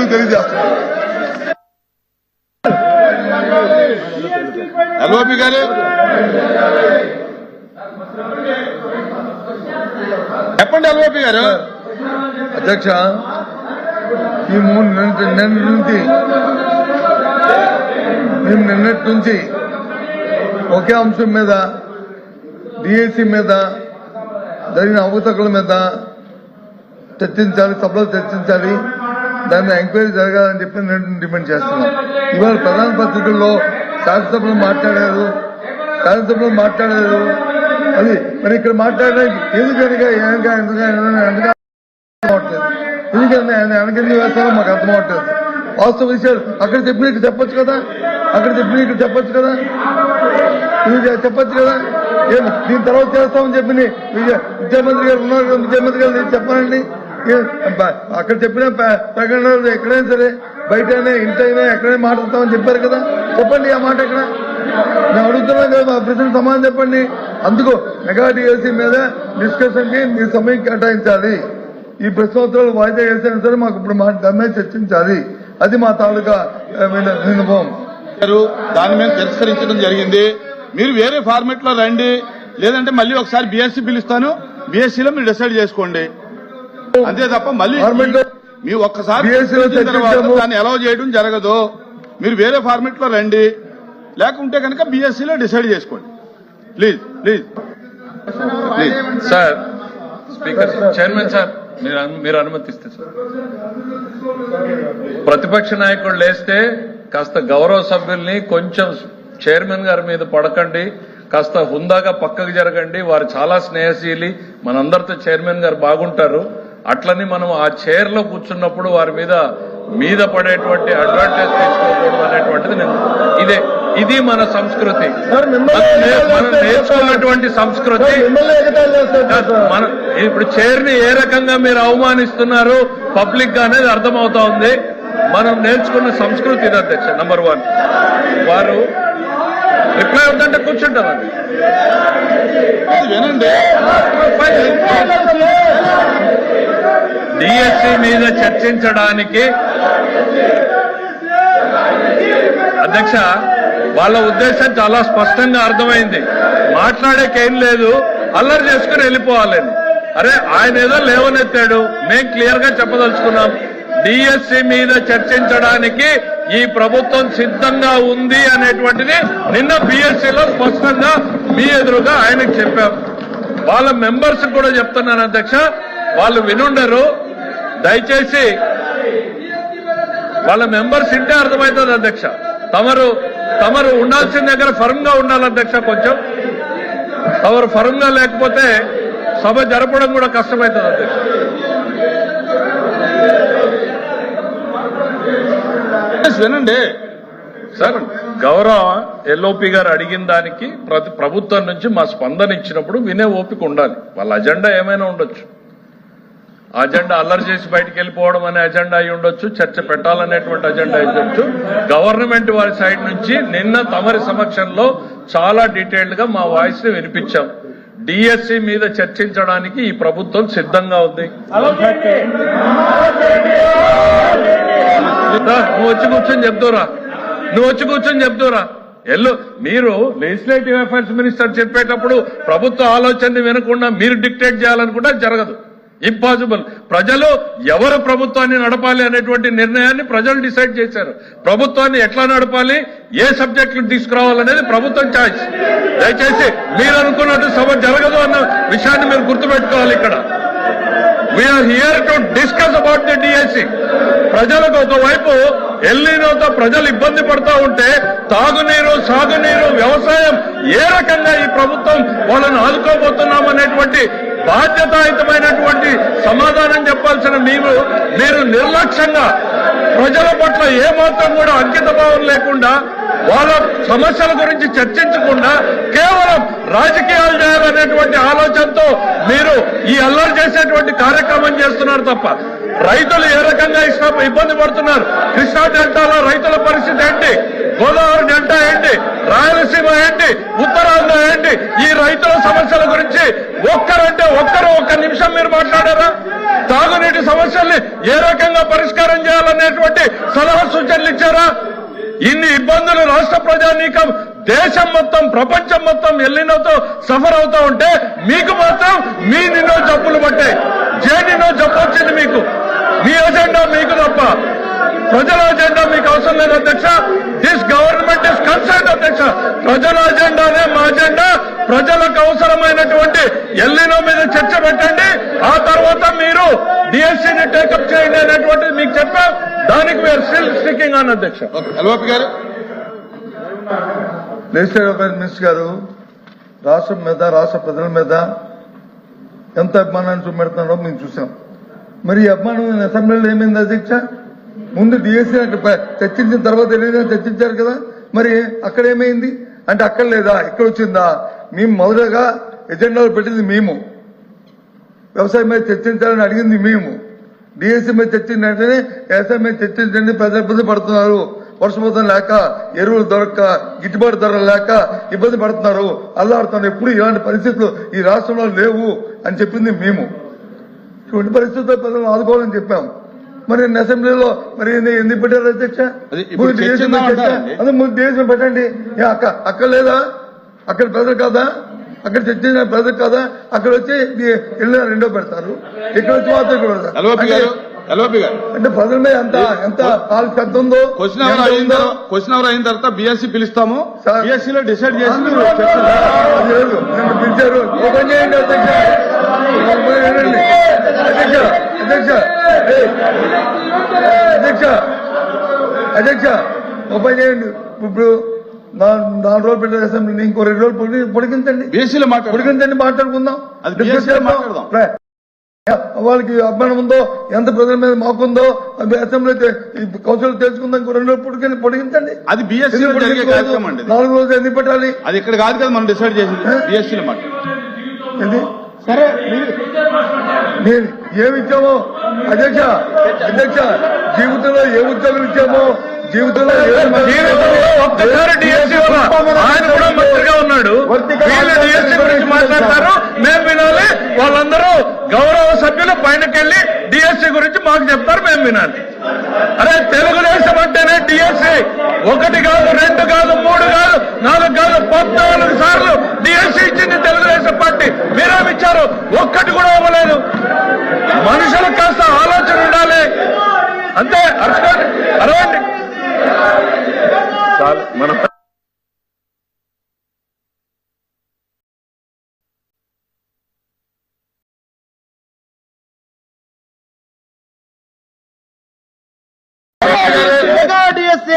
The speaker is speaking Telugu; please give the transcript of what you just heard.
మీకు తెలియజేస్తున్నాను. ఎల్ఓపి గారు చెప్పండి. ఎల్ఓపి గారు. అధ్యక్ష, ఈ నిన్నటి నుంచి ఒకే అంశం మీద డిఎస్సి మీద జరిగిన అవకతవకల మీద చర్చించాలి, సభలో చర్చించాలి, దాన్ని ఎంక్వైరీ జరగాలని చెప్పి నేను డిమాండ్ చేస్తున్నాను. ఇవాళ ప్రధాన పత్రికల్లో శాసనసభలో మాట్లాడారు అది మరి ఇక్కడ మాట్లాడడానికి ఎందుకనగా వెనకెందుకు వేస్తారో మాకు అర్థమవట్లేదు. వాస్తవ విషయాలు అక్కడ చెప్పినట్టు చెప్పొచ్చు కదా, చెప్పొచ్చు కదా. దీని తర్వాత చేస్తామని చెప్పి విద్యామంత్రి గారు ఉన్నారు కదా, ముఖ్యమంత్రి గారు చెప్పానండి. అక్కడ చెప్పిన ప్రకటనలు ఎక్కడైనా సరే, బయటైనా ఇంటైనా ఎక్కడైనా మాట్లాడతామని చెప్పారు కదా, చెప్పండి ఆ మాట ఎక్కడ. నేను అడుగుతున్నాను కదా, మా ప్రజలకు సమాధానం చెప్పండి. అందుకు మెగా డిఎస్సీ మీద డిస్కషన్ కి మీ సమయం కేటాయించాలి. ఈ ప్రశ్నోత్తరాలు వాయిదా వేసినా సరే మాకు ఇప్పుడు మా దాని మీద చర్చించాలి. అది మా తాలూకా విన్నపం. దాని మీద తిరస్కరించడం జరిగింది. మీరు వేరే ఫార్మెట్ లో రండి, లేదంటే మళ్ళీ ఒకసారి బీఎస్సీ పిలుస్తాను, బీఎస్సీలో మీరు డిసైడ్ చేసుకోండి. అంతే తప్ప మళ్ళీ మీరు ఒక్కసారి దాన్ని అలౌ చేయడం జరగదు. మీరు వేరే ఫార్మెట్ లో రండి, లేకుంటే కనుక బీఎస్సీలో డిసైడ్ చేసుకోండి. Please please please. Sir speaker, chairman sir, మీరు అనుమతిస్తే సార్. ప్రతిపక్ష నాయకుడు లేస్తే కాస్త గౌరవ సభ్యుల్ని కొంచెం చైర్మన్ గారి మీద పడకండి, కాస్త హుందాగా పక్కకు జరగండి. వారు చాలా స్నేహశీలి, మనందరితో చైర్మన్ గారు బాగుంటారు. అట్లని మనం ఆ చైర్ లో కూర్చున్నప్పుడు వారి మీద పడేటువంటి అడ్వాంటేజ్ తీసుకోకూడదు అనేటువంటిది ఇది మన సంస్కృతి, మనం నేర్చుకున్నటువంటి సంస్కృతి. మనం ఇప్పుడు చైర్ ని ఏ రకంగా మీరు అవమానిస్తున్నారు పబ్లిక్ గా అనేది అర్థమవుతా ఉంది. మనం నేర్చుకున్న సంస్కృతి ఇది అధ్యక్ష. నంబర్ 1, వారు రిప్లై అవుతుంటే కూర్చుంటారండి. వినండి, డిఎస్సి మీద చర్చించడానికి అధ్యక్ష వాళ్ళ ఉద్దేశం చాలా స్పష్టంగా అర్థమైంది. మాట్లాడేకేం లేదు, అల్లరి చేసుకుని వెళ్ళిపోవాలని. అరే ఆయన ఏదో లేవనెత్తాడు, మేం క్లియర్ గా చెప్పదలుచుకున్నాం. డిఎస్సి మీద చర్చించడానికి ఈ ప్రభుత్వం సిద్ధంగా ఉంది అనేటువంటిది నిన్న బిఎస్సిలో స్పష్టంగా మీ ఎదురుగా ఆయనకు చెప్పాం. వాళ్ళ మెంబర్స్ కూడా చెప్తున్నాను అధ్యక్ష, వాళ్ళు వినుండరు. దయచేసి వాళ్ళ మెంబర్స్ ఇంటే అర్థమవుతుంది అధ్యక్ష. తమరు ఉండాల్సిన దగ్గర ఫర్మ్ గా ఉండాలి అధ్యక్ష. కొంచెం తమరు ఫర్మ్ గా లేకపోతే సభ జరపడం కూడా కష్టమవుతుంది అధ్యక్ష. వినండి సార్, గౌరవ ఎల్ఓపి గారు అడిగిన దానికి ప్రభుత్వం నుంచి మా స్పందన ఇచ్చినప్పుడు వినే ఓపిక ఉండాలి. వాళ్ళ అజెండా ఏమైనా ఉండొచ్చు, అజెండా అల్లరి చేసి బయటకు వెళ్ళిపోవడం అనే అజెండా అయి ఉండొచ్చు, చర్చ పెట్టాలనేటువంటి అజెండా అయి ఉండొచ్చు. గవర్నమెంట్ వారి సైడ్ నుంచి నిన్న తమరి సమక్షంలో చాలా డీటెయిల్డ్ గా మా వాయిస్ ని వినిపించాం. డిఎస్సి మీద చర్చించడానికి ఈ ప్రభుత్వం సిద్ధంగా ఉంది. నువ్వు వచ్చి కూర్చొని చెప్తారా మీరు లెజిస్లేటివ్ అఫైర్స్ మినిస్టర్ చెప్పేటప్పుడు ప్రభుత్వ ఆలోచనని వినకుండా మీరు డిక్టేట్ చేయాలనుకుంటే జరగదు. ఇంపాసిబుల్. ప్రజలు ఎవరు ప్రభుత్వాన్ని నడపాలి అనేటువంటి నిర్ణయాన్ని ప్రజలు డిసైడ్ చేశారు. ప్రభుత్వాన్ని ఎట్లా నడపాలి, ఏ సబ్జెక్టులు తీసుకురావాలనేది ప్రభుత్వం ఛాయిస్. దయచేసి మీరు అనుకున్నట్టు సభ జరగదు అన్న విషయాన్ని మీరు గుర్తుపెట్టుకోవాలి. ఇక్కడ we are here to discuss about the DSC. ప్రజలకు ఒకవైపు ఎల్నినోతో ప్రజలు ఇబ్బంది పడుతూ ఉంటే తాగునీరు, సాగునీరు, వ్యవసాయం ఏ రకంగా ఈ ప్రభుత్వం వాళ్ళని ఆదుకోబోతున్నామనేటువంటి బాధ్యతాయుతమైనటువంటి సమాధానం చెప్పాల్సిన మీరు నిర్లక్ష్యంగా ప్రజల పట్ల ఏమాత్రం కూడా అంకితభావం లేకుండా, వాళ్ళ సమస్యల గురించి చర్చించకుండా కేవలం రాజకీయాలు చేయాలనేటువంటి ఆలోచనతో మీరు ఈ అల్లరి చేసేటువంటి కార్యక్రమం చేస్తున్నారు తప్ప రైతులు ఏ రకంగా ఇబ్బంది పడుతున్నారు, కృష్ణా డెల్టాలో రైతుల పరిస్థితి ఏంటి, గోదావరి డెల్టా ఏంటి, రాయలసీమ ఏంటి, ఉత్తరాంధ్ర ఏంటి, ఈ రైతుల సమస్యల గురించి ఒక్క నిమిషం మీరు మాట్లాడారా? తాగునీటి సమస్యల్ని ఏ రకంగా పరిష్కారం చేయాలనేటువంటి ఇన్ని ఇబ్బందులు రాష్ట్ర ప్రజానీకం దేశం మొత్తం ప్రపంచం మొత్తం ఎల్లినోతో సఫర్ అవుతా ఉంటే మీకు మాత్రం మీ నిన్నో జబ్బులు పట్టాయి. నిన్నో జబ్బు వచ్చింది మీకు. మీ అజెండా మీకు తప్ప ప్రజల అజెండా మీకు అవసరం లేదు అధ్యక్ష. దిస్ గవర్నమెంట్ ఇస్ కన్సర్న్ అధ్యక్ష. ప్రజల అజెండానే మా అజెండా. ప్రజలకు అవసరమైనటువంటి ఎల్లినో మీద చర్చ పెట్టండి. ఆ తర్వాత మీరు డిఎస్సీని టేకప్ చేయండి అనేటువంటిది మీకు చెప్పాం. దానికి వీఆర్ స్టిల్ స్టికింగ్ ఆన్ అధ్యక్ష. ఎల్ఓపి గారు, లెజిస్లేటివ్ అఫైర్స్ మినిస్టర్ గారు రాష్ట్రం మీద రాష్ట్ర ప్రజల మీద ఎంత అభిమానాన్ని చూపెడుతున్నారో మేము చూసాం. మరి ఈ అభిమానం అసెంబ్లీలో ఏమైంది అధ్యక్ష? ముందు డిఎస్సీ చర్చించిన తర్వాత ఏదైనా చర్చించారు కదా, మరి అక్కడ ఏమైంది అంటే అక్కడ లేదా ఇక్కడ వచ్చిందా? మేము మొదటగా ఎజెండాలో పెట్టింది మేము, వ్యవసాయం మీద చర్చించాలని అడిగింది మేము. డిఎస్సీ మీద చర్చించిన వెంటనే వ్యవసాయం మీద చర్చించండి, ప్రజలు ఇబ్బంది పడుతున్నారు, వర్షపాతం లేక, ఎరువులు దొరక్క, గిట్టుబాటు ధరలు లేక ఇబ్బంది పడుతున్నారు, అల్లాడుతున్నారు. ఎప్పుడు ఇలాంటి పరిస్థితులు ఈ రాష్ట్రంలో లేవు అని చెప్పింది మేము. ఇటువంటి పరిస్థితుల్లో ప్రజలను ఆదుకోవాలని చెప్పాం. మరి అసెంబ్లీలో మరి ఎందుకు పెట్టారు అధ్యక్ష? ముందు డిఎస్సీ పెట్టండి. అక్కడ లేదా? అక్కడ ప్రజలు కాదా? అక్కడ చర్చించిన ప్రజలు కాదా? అక్కడ వచ్చి వెళ్ళిన రెండో పెడతారు, ఇక్కడ వచ్చి మాత్రం ఇక్కడ పెడతారు. అంటే ప్రజల మీద ఎంత ఎంత ఉందో. క్వశ్చన్ అవర్ అయిన తర్వాత బీఎస్సీ పిలుస్తాము, బీఎస్సీలో డిసైడ్ చేసి పిలిచారు. ఓపెన్ చేయండి అధ్యక్ష. అధ్యక్ష అధ్యక్ష అధ్యక్ష ఓపెన్ చేయండి. ఇప్పుడు 4 రోజులు పెట్టారు అసెంబ్లీని, ఇంకో 2 రోజులు పొడిగించండి. బీఎస్సీలో మాట్లాడుకుందాం. మాట్లాడదాం. వాళ్ళకి అభిమానం ఉందో, ఎంత ప్రజల మీద మాకుందో అసెంబ్లీ కౌన్సిల్ తెలుసుకుందాం. ఇంకో 2 రోజులు పొడిగించండి. అది బీఎస్సీలో జరిగే కార్యక్రమం అండి. 4 రోజులు ఎందుకు పెట్టాలి? అది ఇక్కడ కాదు కదా మనం డిసైడ్ చేసింది, బీఎస్సీలో మాట్లాడాలి. సరే నేను ఏమిచ్చామో అధ్యక్ష జీవితంలో ఏ ఉద్యోగులు ఇచ్చామో, జీవితంలో ఒక్కసారి డిఎస్సీ ఆయన కూడా మంత్రిగా ఉన్నాడు. వీళ్ళు డిఎస్సీ గురించి మాట్లాడతారు, మేము వినాలి. వాళ్ళందరూ గౌరవ సభ్యులు పైనకెళ్లి డిఎస్సీ గురించి మాకు చెప్తారు, మేము వినాలి. అరే తెలుగుదేశం అంటేనే డిఎస్సీ 1 కాదు, 2 కాదు, 3 కాదు, 4 కాదు, 14 సార్లు డిఎస్సీ ఇచ్చింది తెలుగుదేశం పార్టీ. మీరేమిచ్చారు? ఒక్కటి కూడా ఇవ్వలేదు. మనుషులకు కాస్త ఆలోచన ఉండాలి అంతే. అరవండి మనం DSC